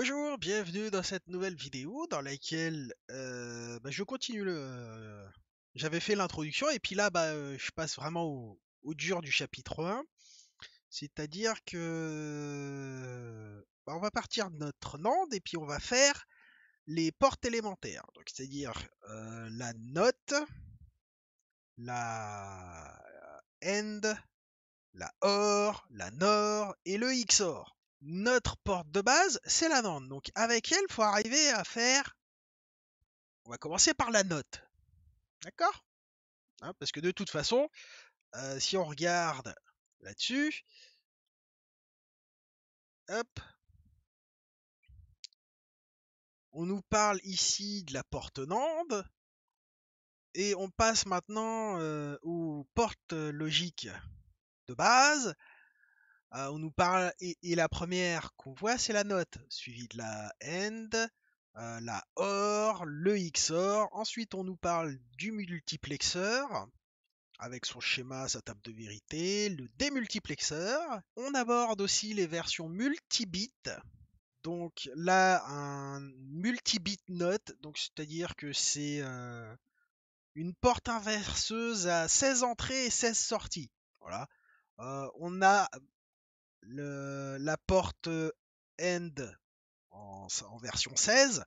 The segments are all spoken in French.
Bonjour, bienvenue dans cette nouvelle vidéo dans laquelle je continue J'avais fait l'introduction et puis là je passe vraiment au dur du chapitre 1. C'est-à-dire que on va partir de notre NAND et puis on va faire les portes élémentaires. Donc c'est-à-dire la note, la AND, la OR, la NOR et le XOR. Notre porte de base, c'est la NAND. Donc avec elle, il faut arriver à faire. On va commencer par la note. D'accord. Parce que de toute façon, si on regarde là-dessus, hop, on nous parle ici de la porte NAND. Et on passe maintenant aux portes logiques de base. On nous parle, et la première qu'on voit, c'est la note, suivie de la AND, la OR, le XOR. Ensuite, on nous parle du multiplexeur, avec son schéma, sa table de vérité, le démultiplexeur. On aborde aussi les versions multibit. Donc là, un multibit note, donc c'est-à-dire que c'est une porte inverseuse à 16 entrées et 16 sorties. Voilà. On a la porte end en version 16.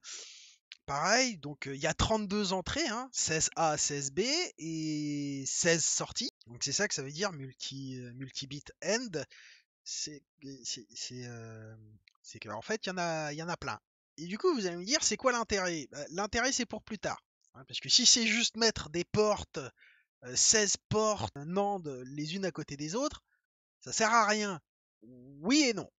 Pareil, donc il y a 32 entrées, 16A, 16B et 16 sorties. Donc c'est ça que ça veut dire multi-bit end. C'est qu'en fait, il y en a plein. Et du coup, vous allez me dire, c'est quoi l'intérêt? L'intérêt, c'est pour plus tard. Parce que si c'est juste mettre des portes, 16 portes NAND les unes à côté des autres, ça sert à rien. Oui et non.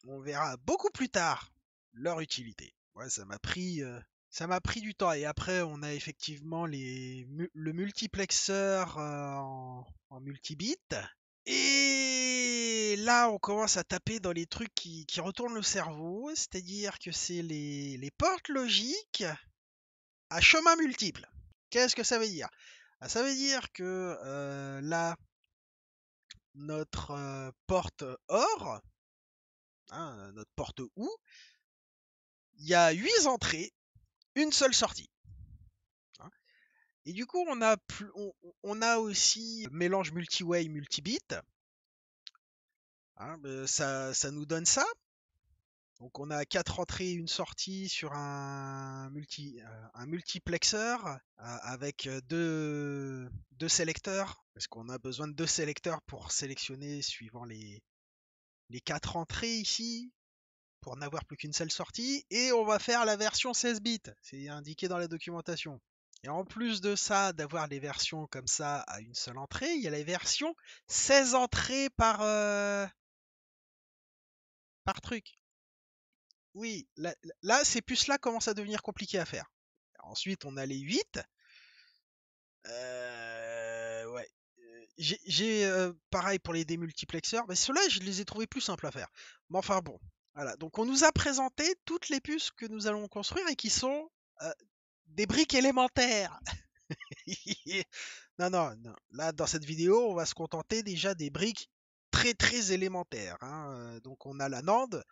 On verra beaucoup plus tard leur utilité. Ouais, ça m'a pris du temps. Et après, on a effectivement le multiplexeur en multibit. Et là, on commence à taper dans les trucs qui retournent le cerveau, c'est-à-dire que c'est les portes logiques à chemin multiple. Qu'est-ce que ça veut dire? Ça veut dire que là, notre porte OR, notre porte OU, il y a 8 entrées, une seule sortie. Et du coup, on a aussi mélange multi-way, multi-bit. Ça nous donne ça. Donc on a 4 entrées, une sortie sur un multiplexeur avec deux sélecteurs, parce qu'on a besoin de 2 sélecteurs pour sélectionner suivant les 4 entrées ici, pour n'avoir plus qu'une seule sortie. Et on va faire la version 16 bits, c'est indiqué dans la documentation. Et en plus de ça, d'avoir les versions comme ça à une seule entrée, il y a la version 16 entrées par truc. Oui, là ces puces-là commencent à devenir compliquées à faire. Ensuite, on a les 8. Ouais. J'ai pareil pour les démultiplexeurs, mais ceux-là, je les ai trouvés plus simples à faire. Mais enfin bon, voilà. Donc on nous a présenté toutes les puces que nous allons construire et qui sont des briques élémentaires. Non, non, non. Là, dans cette vidéo, on va se contenter déjà des briques très très élémentaires. Donc on a la NAND,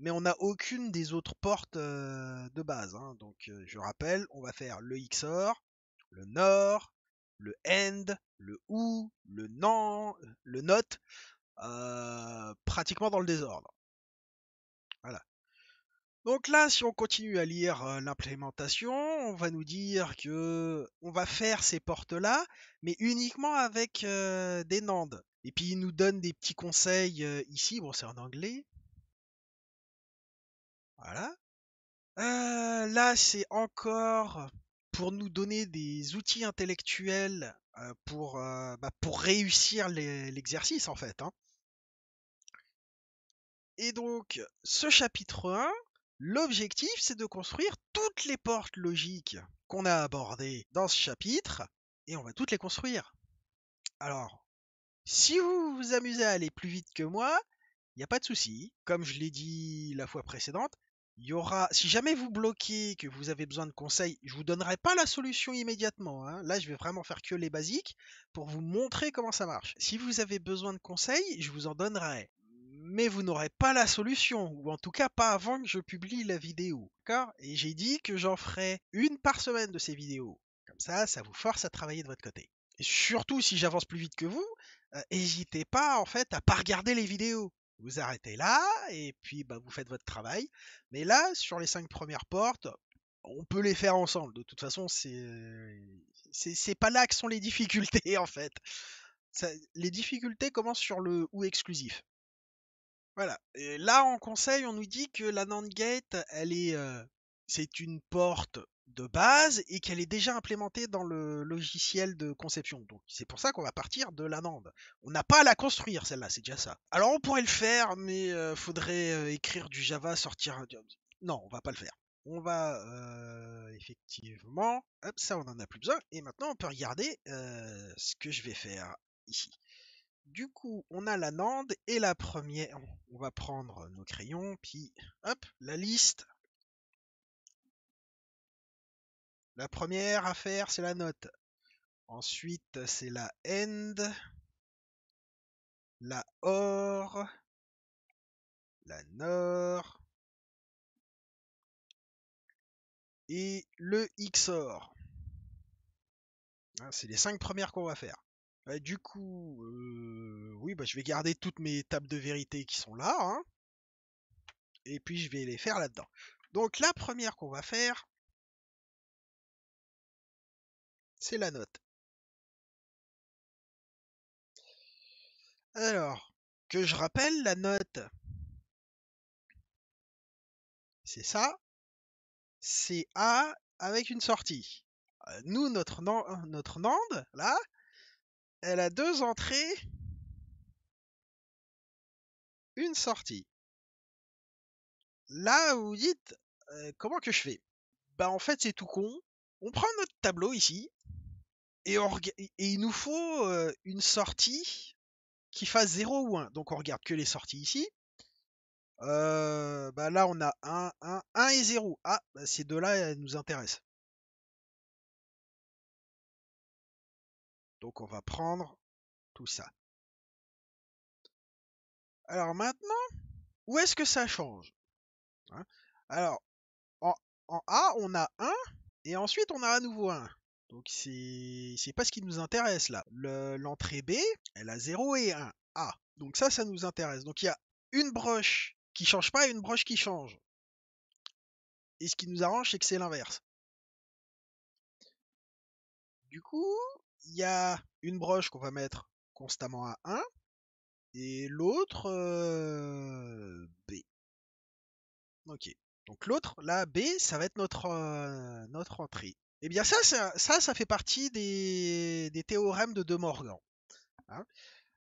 mais on n'a aucune des autres portes de base. Donc je rappelle, on va faire le XOR, le NOR, le AND, le OU, le NAND, le NOT, pratiquement dans le désordre. Voilà. Donc là, si on continue à lire l'implémentation, on va nous dire que on va faire ces portes-là, mais uniquement avec des NAND. Et puis il nous donne des petits conseils ici. Bon, c'est en anglais. Voilà. Là, c'est encore pour nous donner des outils intellectuels pour réussir l'exercice, en fait. Et donc, ce chapitre 1, l'objectif, c'est de construire toutes les portes logiques qu'on a abordées dans ce chapitre, et on va toutes les construire. Alors, si vous vous amusez à aller plus vite que moi, il n'y a pas de souci. Comme je l'ai dit la fois précédente, il y aura, si jamais vous bloquez, que vous avez besoin de conseils, je vous donnerai pas la solution immédiatement. Là, je vais vraiment faire que les basiques pour vous montrer comment ça marche. Si vous avez besoin de conseils, je vous en donnerai. mais vous n'aurez pas la solution, ou en tout cas pas avant que je publie la vidéo. D'accord? Et j'ai dit que j'en ferai une par semaine de ces vidéos. Comme ça vous force à travailler de votre côté. Et surtout, si j'avance plus vite que vous, n'hésitez pas en fait à pas regarder les vidéos. Vous arrêtez là, et puis bah, vous faites votre travail. Mais là, sur les 5 premières portes, on peut les faire ensemble. De toute façon, c'est pas là que sont les difficultés en fait. Les difficultés commencent sur le ou exclusif. Voilà. Et là, en conseil, on nous dit que la NAND gate, c'est une porte de base et qu'elle est déjà implémentée dans le logiciel de conception. Donc, c'est pour ça qu'on va partir de la NAND. On n'a pas à la construire, celle-là, c'est déjà ça. Alors, on pourrait le faire, mais faudrait écrire du Java, sortir. Non, on va pas le faire. On va effectivement, hop, ça on en a plus besoin. Et maintenant, on peut regarder ce que je vais faire ici. Du coup, on a la NAND et la première. On va prendre nos crayons, puis hop, la liste. La première à faire, c'est la note. Ensuite, c'est la AND, la OR, la NOR et le XOR. C'est les 5 premières qu'on va faire. Du coup, oui, bah, je vais garder toutes mes tables de vérité qui sont là, hein, et puis je vais les faire là-dedans. Donc la première qu'on va faire, c'est la note. Alors, que je rappelle, la note, c'est ça, c'est A avec une sortie. Nous, notre NAND, là, elle a 2 entrées, une sortie. Là, vous vous dites, comment que je fais? Bah en fait, c'est tout con. On prend notre tableau ici, et il nous faut une sortie qui fasse 0 ou 1. Donc on regarde que les sorties ici. Bah là, on a 1 et 0. Ah, bah ces deux-là, elles nous intéressent. Donc on va prendre tout ça. Alors maintenant, où est-ce que ça change? Hein. Alors, en, en A, on a 1, et ensuite on a à nouveau 1. Donc c'est pas ce qui nous intéresse là. L'entrée B, elle a 0 et 1. A. Donc ça nous intéresse. Donc il y a une broche qui change pas et une broche qui change. Et ce qui nous arrange, c'est que c'est l'inverse. Du coup, il y a une broche qu'on va mettre constamment à 1 et l'autre B. Ok. Donc l'autre, là, B, ça va être notre entrée. Eh bien ça fait partie des théorèmes de De Morgan. Hein.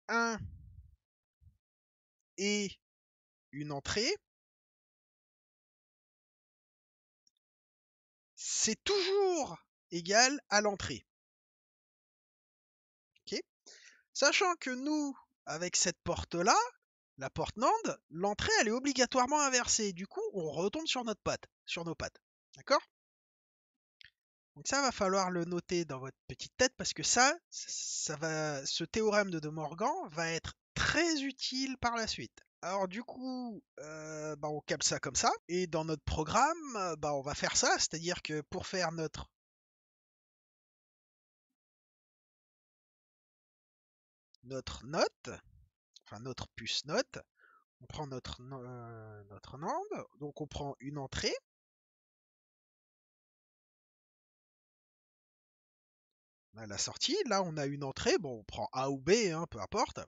1 et une entrée, c'est toujours égal à l'entrée. Okay, sachant que nous, avec cette porte-là, la porte NAND, l'entrée, elle est obligatoirement inversée. Du coup, on retombe sur sur nos pattes. D'accord? Donc ça va falloir le noter dans votre petite tête parce que ce théorème de De Morgan va être très utile par la suite. Alors du coup, bah, on capte ça comme ça, et dans notre programme, bah, on va faire ça, c'est-à-dire que pour faire notre note, enfin notre puce note, on prend notre NAND, donc on prend une entrée, on a la sortie, là on a une entrée, bon on prend A ou B, hein, peu importe.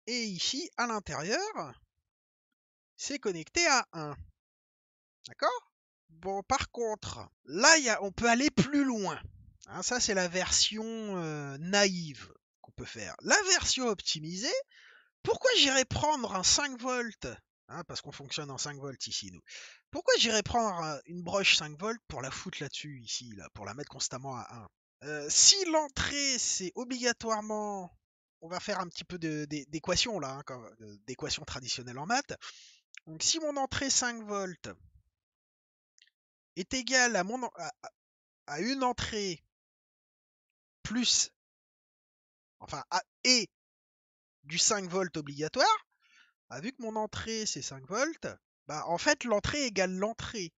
Et ici, à l'intérieur, c'est connecté à 1. D'accord? Bon, par contre, là, on peut aller plus loin. Hein, ça, c'est la version naïve qu'on peut faire. La version optimisée, pourquoi j'irais prendre un 5 volts, hein, parce qu'on fonctionne en 5 volts ici, nous. Pourquoi j'irais prendre une broche 5 volts pour la foutre là-dessus, ici, là, pour la mettre constamment à 1? Si l'entrée, c'est obligatoirement... On va faire un petit peu d'équation, là, hein, d'équation traditionnelle en maths. Donc, si mon entrée 5 volts est égale à une entrée plus enfin, et du 5 volts obligatoire, vu que mon entrée c'est 5 volts, bah en fait l'entrée égale l'entrée,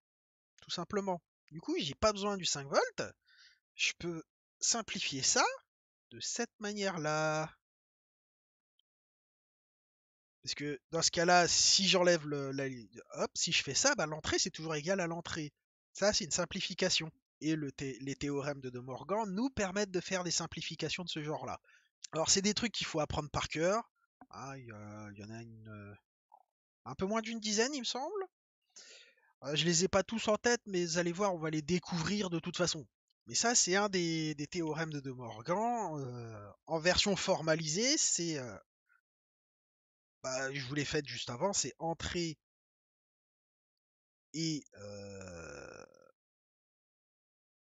tout simplement. Du coup, j'ai pas besoin du 5 volts. Je peux simplifier ça de cette manière-là. Parce que dans ce cas-là, si j'enlève hop, si je fais ça, bah, l'entrée c'est toujours égal à l'entrée. Ça, c'est une simplification. Et les théorèmes de De Morgan nous permettent de faire des simplifications de ce genre-là. Alors, c'est des trucs qu'il faut apprendre par cœur. Ah, il y en a un peu moins d'une dizaine, il me semble. Je les ai pas tous en tête, mais vous allez voir, on va les découvrir de toute façon. Mais ça, c'est un des théorèmes de De Morgan. En version formalisée, c'est, bah, je vous l'ai fait juste avant, c'est entrée et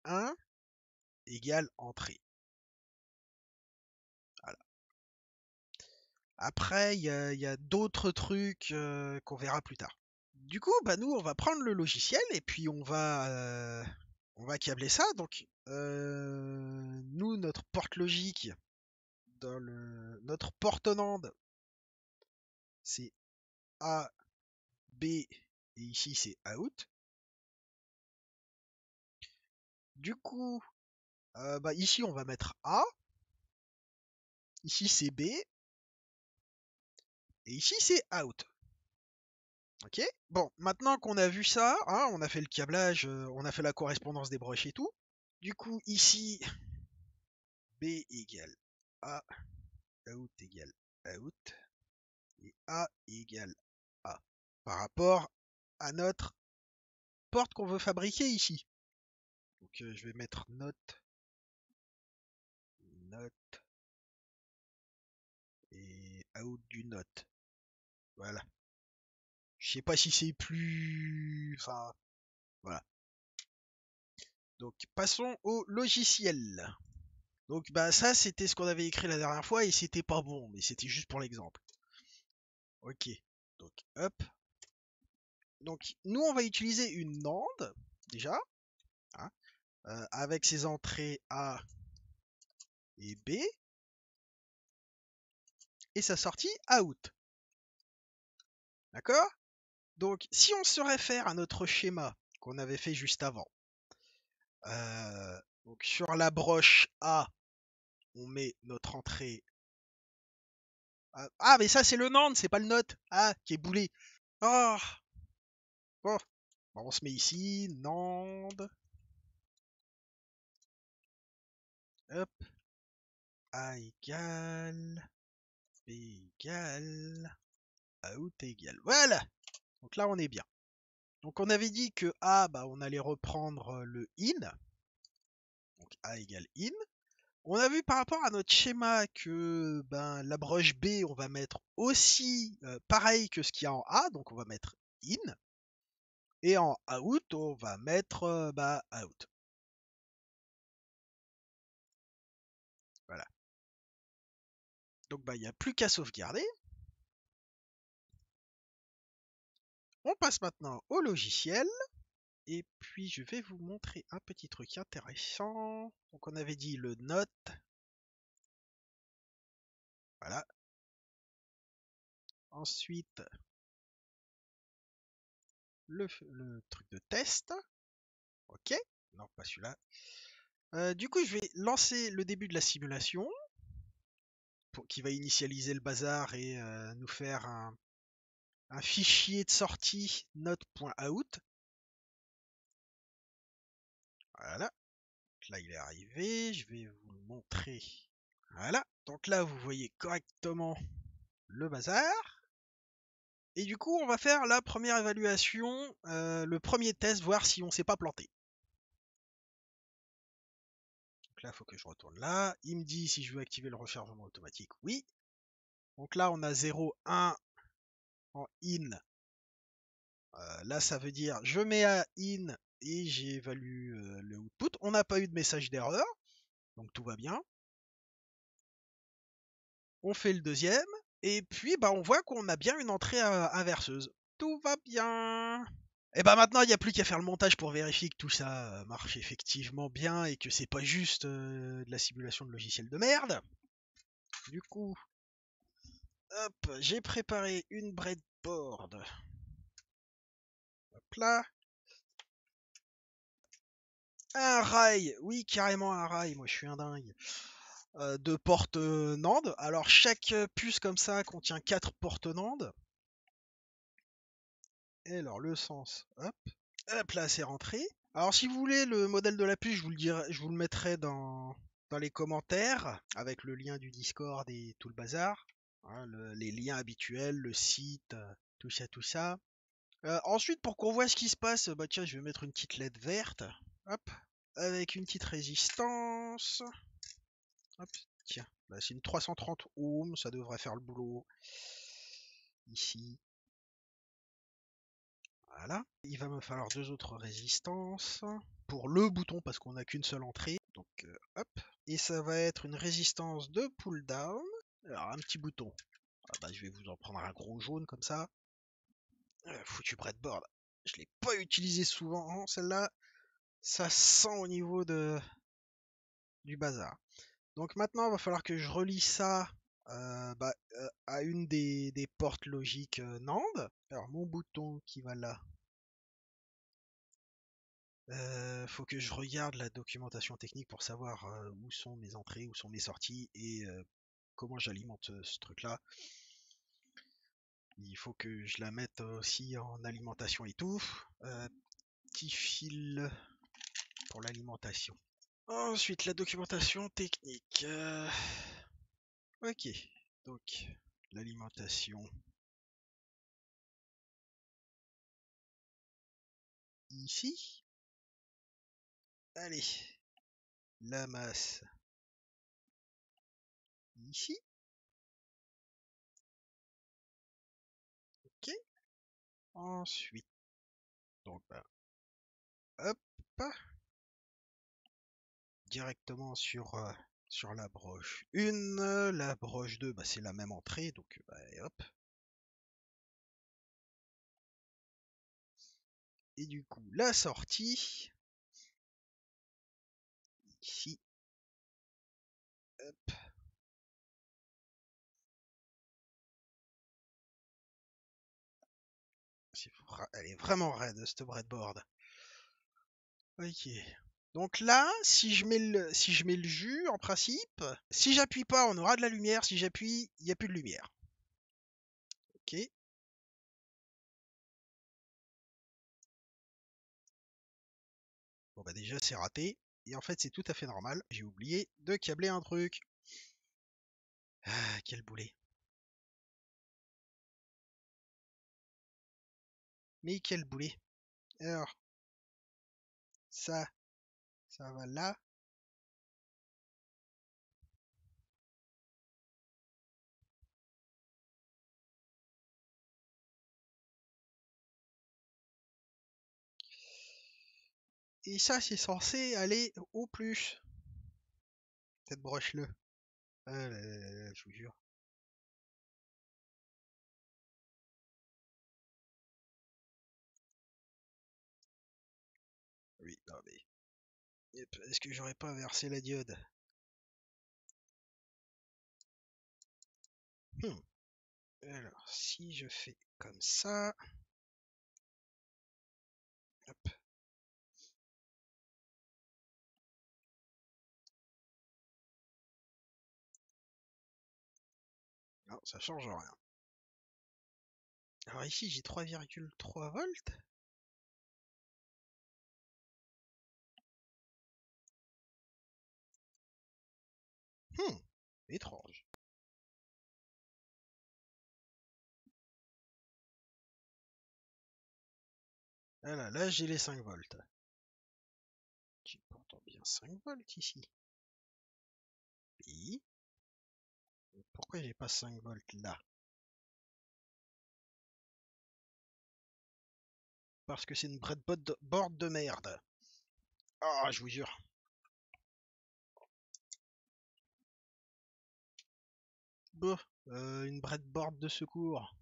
1 égale entrée. Voilà. Après, il y a d'autres trucs qu'on verra plus tard. Du coup, bah nous, on va prendre le logiciel et puis on va câbler ça. Donc, nous, notre porte logique dans notre porte NAND, c'est A, B et ici c'est out. Du coup, bah ici on va mettre A, ici c'est B et ici c'est out. Ok. Bon, maintenant qu'on a vu ça, hein, on a fait le câblage, on a fait la correspondance des broches et tout. Du coup, ici, B égale A, out égale out, et A égale A. Par rapport à notre porte qu'on veut fabriquer ici. Donc, je vais mettre note, note, et out du note. Voilà. Je sais pas si c'est plus... Enfin, voilà. Donc, passons au logiciel. Donc bah ça c'était ce qu'on avait écrit la dernière fois et c'était pas bon, mais c'était juste pour l'exemple. Ok, donc hop. Donc nous on va utiliser une NAND déjà, hein, avec ses entrées A et B et sa sortie out. D'accord? Donc si on se réfère à notre schéma qu'on avait fait juste avant, donc sur la broche A, on met notre entrée. Ah mais ça c'est le NAND, c'est pas le NOT. Ah, qui est boulé. Oh, bon. On se met ici, NAND. Hop. A égale B égale out égale. Voilà. Donc là on est bien. Donc on avait dit que A, bah, on allait reprendre le in. Donc A égale in. On a vu par rapport à notre schéma que ben, la broche B, on va mettre aussi pareil que ce qu'il y a en A. Donc on va mettre in. Et en out, on va mettre bah, out. Voilà. Donc bah, il n'y a plus qu'à sauvegarder. On passe maintenant au logiciel. Et puis je vais vous montrer un petit truc intéressant. Donc on avait dit le note. Voilà. Ensuite, le truc de test. Ok. Non, pas celui-là. Du coup, je vais lancer le début de la simulation qui va initialiser le bazar et nous faire un fichier de sortie note.out. Voilà. Donc là, il est arrivé. Je vais vous le montrer. Voilà. Donc là, vous voyez correctement le bazar. Et du coup, on va faire la première évaluation, le premier test, voir si on s'est pas planté. Donc là, il faut que je retourne là. Il me dit si je veux activer le rechargement automatique. Oui. Donc là, on a 0, 1 en in. Là, ça veut dire je mets à in et j'évalue le output. On n'a pas eu de message d'erreur. Donc tout va bien. On fait le deuxième. Et puis, bah, on voit qu'on a bien une entrée inverseuse. Tout va bien. Et bah maintenant, il n'y a plus qu'à faire le montage pour vérifier que tout ça marche effectivement bien et que c'est pas juste de la simulation de logiciel de merde. Du coup, hop, j'ai préparé une breadboard. Hop là. Un rail, oui, carrément un rail, moi je suis un dingue. De porte NAND. Alors chaque puce comme ça contient 4 portes NAND. Et alors le sens, hop, hop là c'est rentré. Alors si vous voulez le modèle de la puce, je vous le dirai, je vous le mettrai dans les commentaires avec le lien du Discord et tout le bazar. Hein, les liens habituels, le site, tout ça, tout ça. Ensuite, pour qu'on voit ce qui se passe, bah tiens, je vais mettre une petite LED verte. Hop, avec une petite résistance. Hop, tiens, bah, c'est une 330 ohms, ça devrait faire le boulot. Ici. Voilà. Il va me falloir deux autres résistances pour le bouton parce qu'on n'a qu'une seule entrée. Donc hop. Et ça va être une résistance de pull down. Alors un petit bouton. Ah bah, je vais vous en prendre un gros jaune comme ça. Foutu breadboard. Je l'ai pas utilisé souvent, hein, celle-là. Ça sent au niveau du bazar. Donc maintenant, il va falloir que je relie ça à une des portes logiques NAND. Alors mon bouton qui va là, faut que je regarde la documentation technique pour savoir où sont mes entrées, où sont mes sorties et comment j'alimente ce truc-là. Il faut que je la mette aussi en alimentation et tout. Petit fil pour l'alimentation. Ensuite, la documentation technique. Ok, donc l'alimentation ici. Allez, la masse ici. Ok. Ensuite, donc bah, hop, directement sur la broche 1, la broche 2, bah, c'est la même entrée, donc bah, hop. Et du coup, la sortie ici. Hop. Elle est vraiment raide cette breadboard. Ok. Donc là, si je mets le jus, en principe, si j'appuie pas, on aura de la lumière. Si j'appuie, il n'y a plus de lumière. Ok. Bon bah déjà c'est raté. Et en fait c'est tout à fait normal. J'ai oublié de câbler un truc. Ah, quel boulet. Mais quel boulet. Alors, ça, ça va là. Et ça c'est censé aller au plus. Cette broche-le. Ah là là là, je vous jure. Oui, non mais. Est-ce que j'aurais pas inversé la diode? Hmm. Alors, si je fais comme ça. Hop. Non, ça change rien. Alors ici j'ai 3,3 volts. Hmm. Étrange. Voilà, là j'ai les 5 volts. J'ai pourtant bien 5 volts ici. Oui. Pourquoi j'ai pas 5 volts là? Parce que c'est une breadboard de merde. Ah, je vous jure. Bon, une breadboard de secours.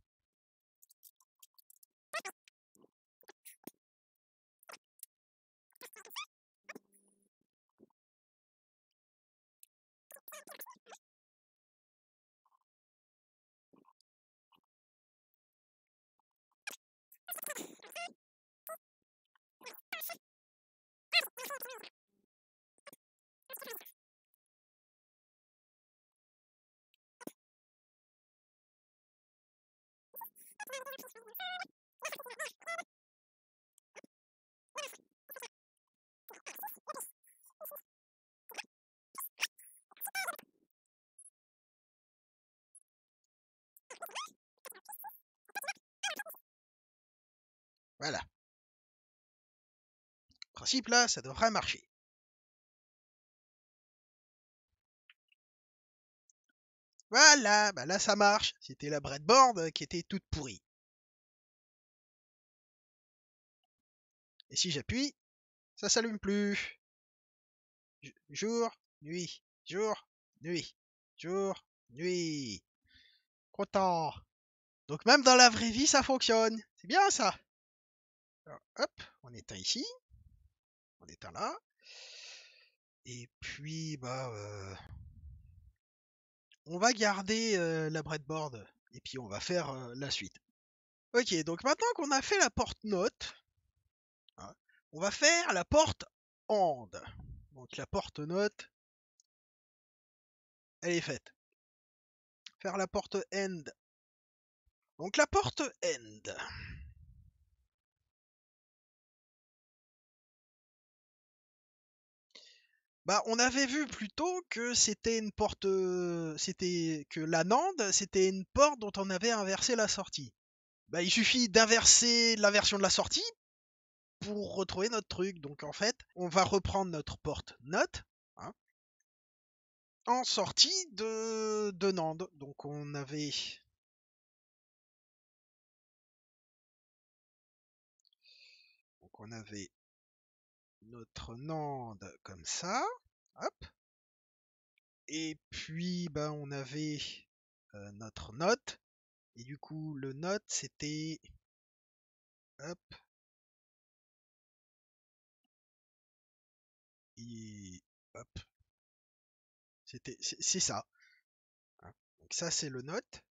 Voilà. En principe, là, ça devrait marcher. Voilà, bah là, ça marche. C'était la breadboard qui était toute pourrie. Et si j'appuie, ça s'allume plus. Jour, nuit, jour, nuit, jour, nuit. Content. Donc même dans la vraie vie, ça fonctionne. C'est bien ça. Alors, hop, on éteint ici. On éteint là. Et puis, bah, on va garder la breadboard. Et puis, on va faire la suite. Ok, donc maintenant qu'on a fait la porte note, hein, on va faire la porte AND. Donc la porte note, elle est faite. Faire la porte AND. Donc la porte AND. Bah, on avait vu plus tôt que c'était une porte, c'était que la NAND, c'était une porte dont on avait inversé la sortie. Bah, il suffit d'inverser l'inversion de la sortie pour retrouver notre truc. Donc en fait, on va reprendre notre porte note, hein, en sortie de NAND. Donc on avait notre NAND comme ça, hop. Et puis bah on avait notre note. Et du coup le note c'était hop et hop. C'est ça, hein. Donc ça c'est le note.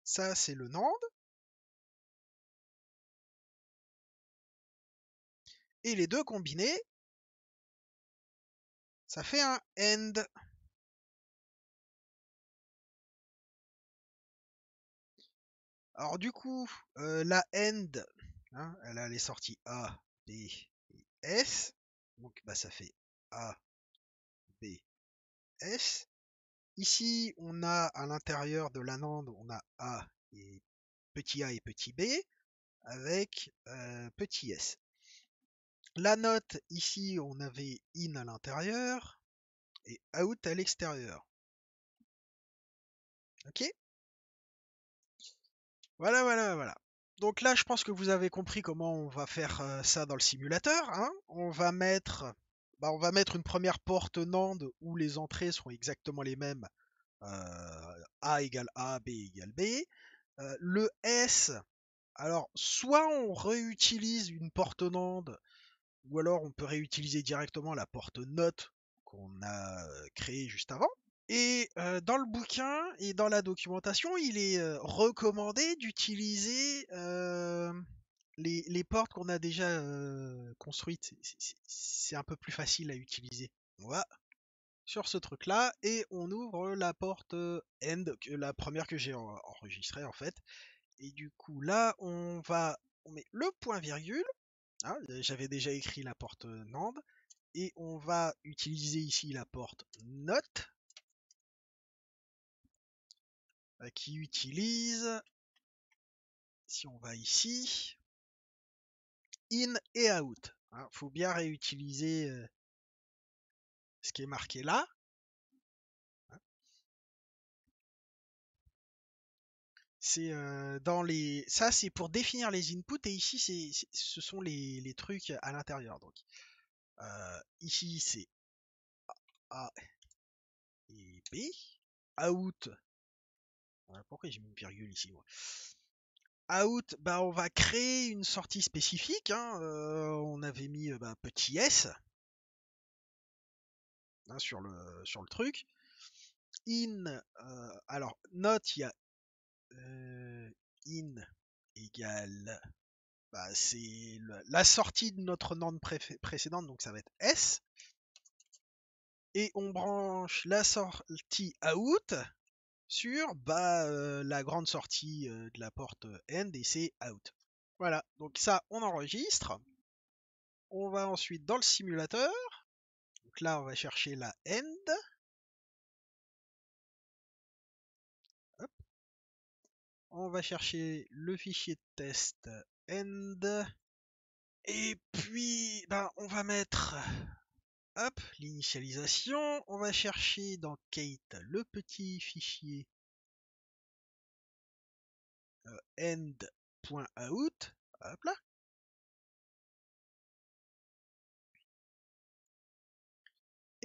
Ça c'est le NAND. Et les deux combinés, ça fait un AND. Alors du coup, la AND, hein, elle a les sorties A, B et S. Donc bah, ça fait A, B, S. Ici, on a à l'intérieur de la NAND, on a A et petit b avec petit s. La note, ici, on avait in à l'intérieur et out à l'extérieur. Ok? Voilà, voilà, voilà. Donc là, je pense que vous avez compris comment on va faire ça dans le simulateur, hein. On va mettre une première porte NAND où les entrées seront exactement les mêmes. A égale A, B égale B. Le S, alors soit on réutilise une porte NAND, ou alors on peut réutiliser directement la porte NOT qu'on a créée juste avant. Et dans le bouquin et dans la documentation, il est recommandé d'utiliser les portes qu'on a déjà construites. C'est un peu plus facile à utiliser. On va sur ce truc-là et on ouvre la porte end, la première que j'ai enregistrée en fait. Et du coup là, on met le point virgule. Hein, j'avais déjà écrit la porte NAND et on va utiliser ici la porte NOT qui utilise, si on va ici, in et out. Hein, faut bien réutiliser ce qui est marqué là. Hein. C'est ça c'est pour définir les inputs et ici ce sont les trucs à l'intérieur. Donc ici c'est A et B. Out. Pourquoi j'ai mis une virgule ici moi? Out, bah on va créer une sortie spécifique. Hein, on avait mis bah, petit s, hein, sur le truc. In, alors note, il y a in égale bah, c'est la sortie de notre NAND précédente, donc ça va être S. Et on branche la sortie out sur la grande sortie de la porte end et c'est out. Voilà, donc ça on enregistre. On va ensuite dans le simulateur. Donc là on va chercher la end. Hop. On va chercher le fichier de test end. Et puis on va mettre hop, l'initialisation. On va chercher dans Kate le petit fichier end.out. Hop là.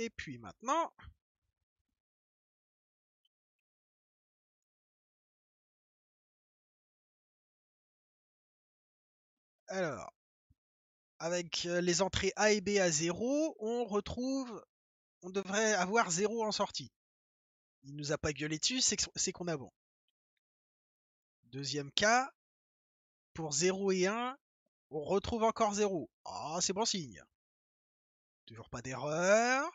Et puis maintenant, alors, avec les entrées A et B à 0, on devrait avoir 0 en sortie. Il nous a pas gueulé dessus, c'est qu'on a bon. Deuxième cas, pour 0 et 1, on retrouve encore 0. Ah, c'est bon signe. Toujours pas d'erreur.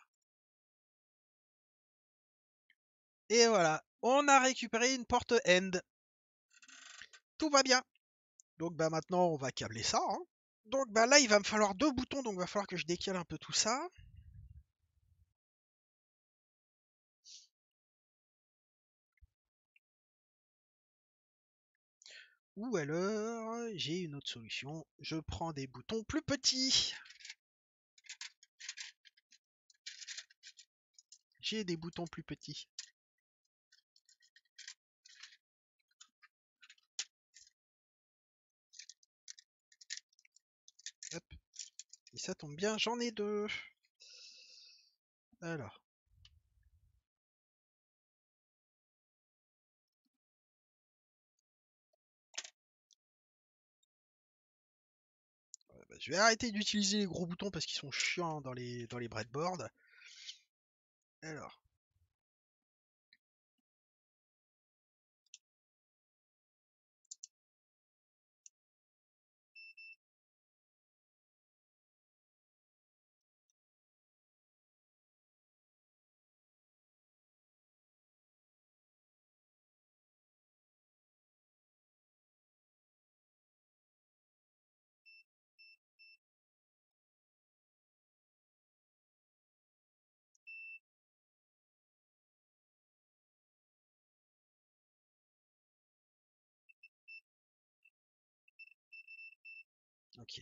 Et voilà, on a récupéré une porte end. Tout va bien. Donc maintenant, on va câbler ça. Hein. Donc là, il va me falloir 2 boutons, donc il va falloir que je décale un peu tout ça. Ou alors, j'ai une autre solution. Je prends des boutons plus petits. J'ai des boutons plus petits. Hop. Et ça tombe bien, j'en ai 2. Alors. Je vais arrêter d'utiliser les gros boutons parce qu'ils sont chiants dans les breadboards. Alors. Ok.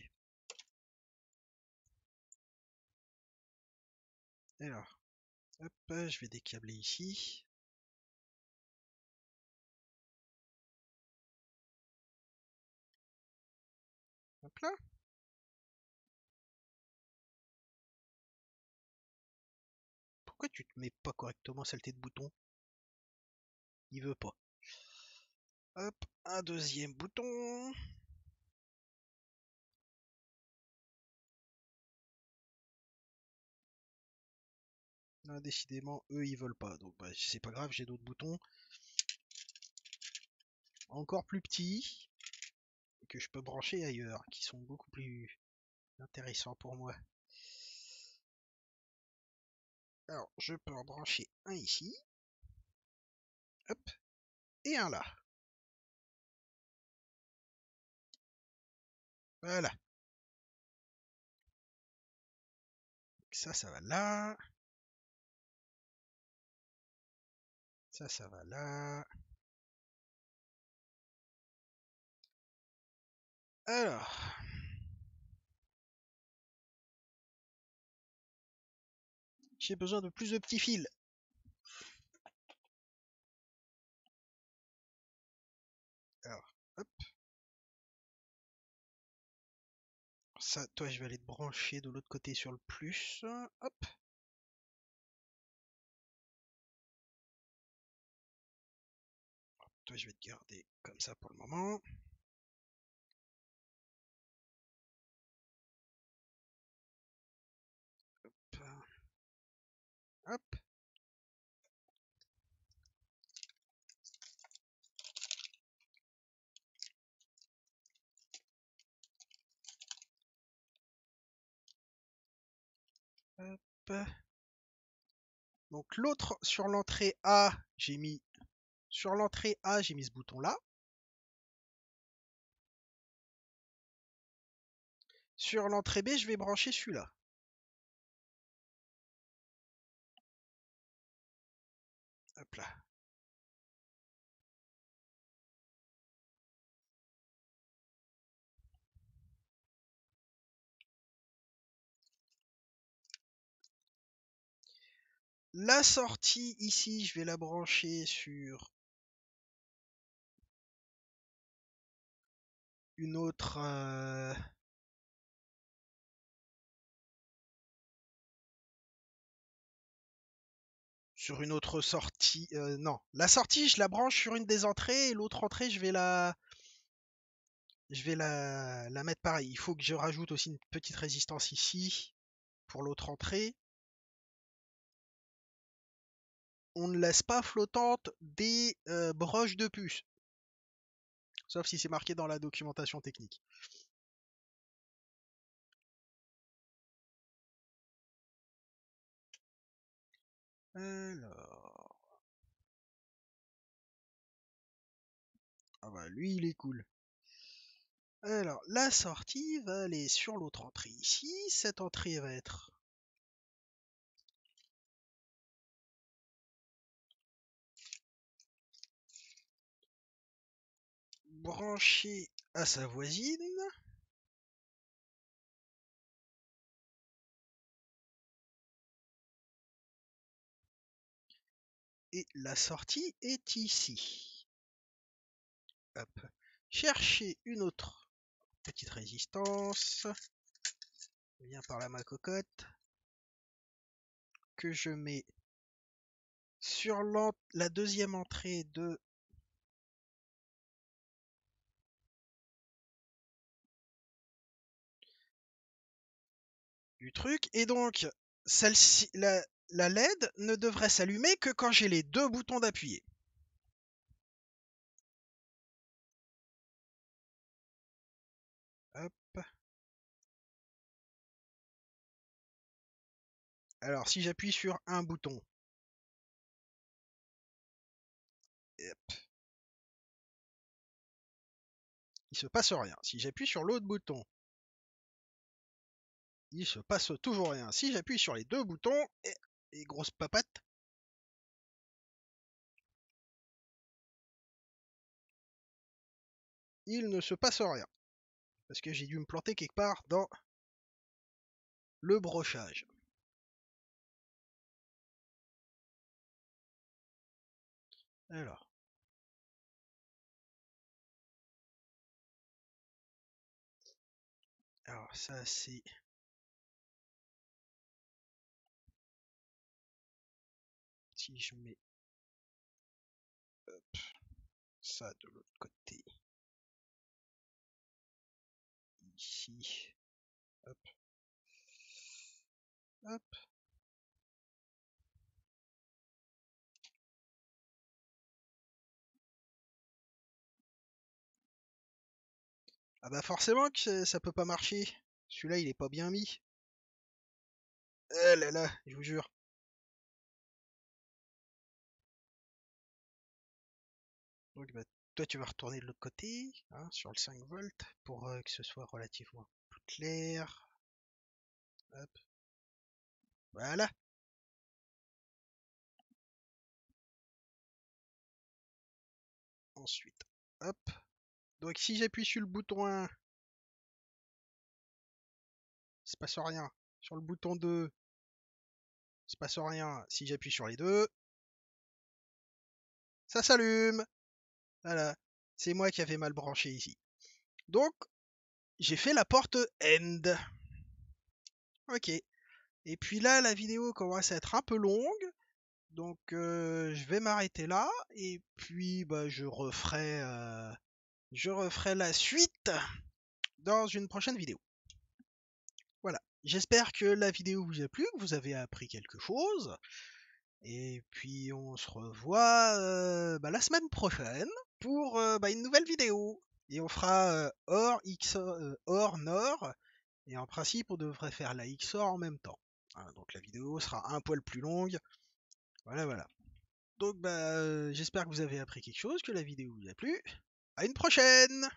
Alors. Hop, je vais décabler ici. Hop là. Pourquoi tu te mets pas correctement, saleté de bouton? Il veut pas. Hop, un deuxième bouton. Ah, décidément, eux ils veulent pas. Donc c'est pas grave, j'ai d'autres boutons. Encore plus petits. Que je peux brancher ailleurs. Qui sont beaucoup plus intéressants pour moi. Alors, je peux en brancher un ici. Hop. Et un là. Voilà. Ça va là. Ça va là. Alors. J'ai besoin de plus de petits fils. Alors, hop. Ça, toi, je vais aller te brancher de l'autre côté sur le plus. Hop. Toi, je vais te garder comme ça pour le moment. Hop. Hop. Donc l'autre sur l'entrée A, j'ai mis ce bouton là. Sur l'entrée B, je vais brancher celui-là. Hop là. La sortie ici, je vais la brancher sur une autre sortie. Non, la sortie, je la branche sur une des entrées et l'autre entrée, je vais la mettre pareil. Il faut que je rajoute aussi une petite résistance ici pour l'autre entrée. On ne laisse pas flottante des broches de puce, sauf si c'est marqué dans la documentation technique. Alors, ah bah lui il est cool. Alors, la sortie va aller sur l'autre entrée ici. Cette entrée va être branchée à sa voisine. Et la sortie est ici. Hop. Chercher une autre petite résistance. Viens par là ma cocotte. Que je mets sur la deuxième entrée du truc. Et donc, celle-ci, la LED ne devrait s'allumer que quand j'ai les deux boutons d'appuyer. Hop. Alors, si j'appuie sur un bouton, hop, il se passe rien. Si j'appuie sur l'autre bouton, il se passe toujours rien. Si j'appuie sur les deux boutons, et grosse papate, il ne se passe rien. Parce que j'ai dû me planter quelque part dans le brochage. Alors. Alors ça c'est... Si je mets hop, ça de l'autre côté. Ici. Hop. Hop. Ah bah forcément que ça peut pas marcher. Celui-là il est pas bien mis. Eh là là, je vous jure. Donc bah, toi tu vas retourner de l'autre côté, hein, sur le 5 volts, pour que ce soit relativement plus clair. Hop. Voilà. Ensuite, hop. Donc si j'appuie sur le bouton 1, il se passe rien. Sur le bouton 2, il se passe rien. Si j'appuie sur les deux, ça s'allume. Voilà. C'est moi qui avais mal branché ici. Donc, j'ai fait la porte end. Ok. Et puis là, la vidéo commence à être un peu longue. Donc, je vais m'arrêter là. Et puis, bah, je referai la suite dans une prochaine vidéo. Voilà. J'espère que la vidéo vous a plu, que vous avez appris quelque chose. Et puis, on se revoit bah, la semaine prochaine pour bah, une nouvelle vidéo. Et on fera OR, XOR, OR, NOR. Et en principe, on devrait faire la XOR en même temps. Voilà, donc la vidéo sera un poil plus longue. Voilà, voilà. Donc j'espère que vous avez appris quelque chose, que la vidéo vous a plu. À une prochaine!